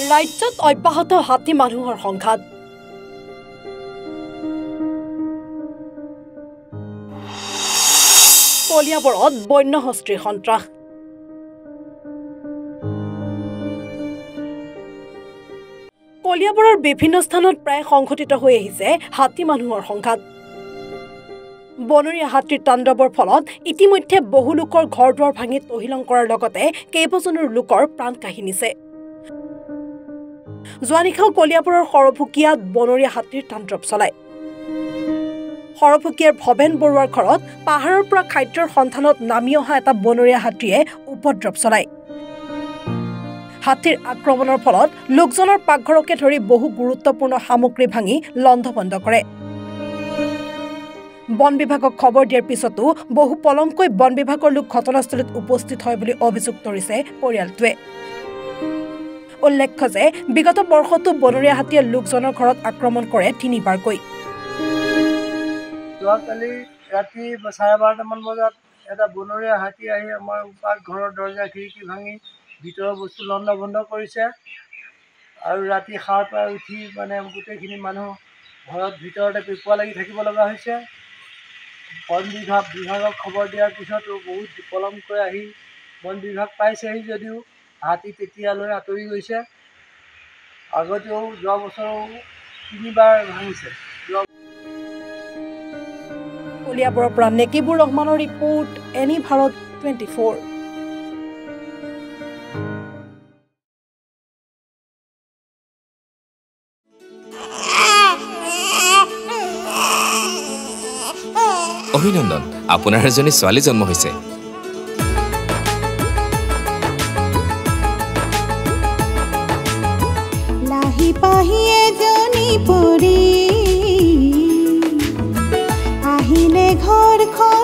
ৰাজ্যত অব্যাহত হাতী মানুহৰ সংঘাত কলিয়াবৰত বন্য হস্তীৰ সন্ত্ৰাস কলিয়াবৰৰ বিভিন্ন স্থানত প্ৰায় সংঘটিত হৈ আহিছে হাতী মানুহৰ সংঘাত বনৰীয়া হাতীৰ তাণ্ডৱৰ ফলত ইতিমধ্যে বহু লোকৰ ঘৰ দুৱাৰ ভাঙি তহিলং কৰাৰ লগতে কেইবাজনৰ লোকৰ প্ৰাণ কাহিনীছে জোৱানিখাও কলিয়াবৰৰ সৰভুকিয়াত বনৰীয়া হাতীৰ তাণ্ডৱ চলায় সৰভুকিয়াৰ ভৱেন বৰুৱাৰ ঘৰত পাহাৰৰ পৰা খাদ্যৰ সন্ধানত নামি অহা এটা বনৰীয়া হাতীয়ে উপদ্ৰৱ চলায় হাতীৰ আক্ৰমণৰ ফলত লোকজনৰ পাকঘৰকে ধৰি বহু গুৰুত্বপূৰ্ণ সামগ্ৰী ভাঙি লণ্ডভণ্ড কৰে বন বিভাগক খবৰ দিয়াৰ পিছতো বহু পলমকৈ বন বিভাগৰ লোক ঘটনাস্থলীত উপস্থিত হয় বুলি অভিযোগ কৰিছে পৰিয়ালটোৱে উল্লেখ্য যে বিগত বৰ্ষতো বনৰীয়া হাতীয়ে লোকজনৰ ঘৰত আক্ৰমণ কৰে 3বাৰকৈ যোৱাকালি ৰাতি 12:30মান বজাত এটা বনৰীয়া হাতী আহি আমাৰ পাকঘৰৰ দৰ্জা খিৰিকী ভাঙি ভিতৰৰ বস্তু লণ্ডভণ্ড কৰিছে আৰু ৰাতি সাৰ পাই উঠি মানে গোটেইখিনি মানুহ ঘৰত ভিতৰতে পিপুৱা লাগি থাকিব লগা হৈছে বন বিভাগক খবৰ দিয়াৰ পিছতো বহুত পলমকৈ আহি বন বিভাগ পাইছেহি যদিও হাতী তেতিয়ালৈ আঁতৰি গৈছে আগতেও যোৱা বছৰো 3বাৰ ভাঙিছে কলিয়াবৰৰ পৰা নেকিবুৰ ৰহমানৰ ৰিপৰ্ট এনি ভাৰত 24 অভিনন্দন আপোনাৰ এজনী ছোৱালী জন্ম হৈছে লাহি পাহি এজনী পৰি আহিলে ঘৰখন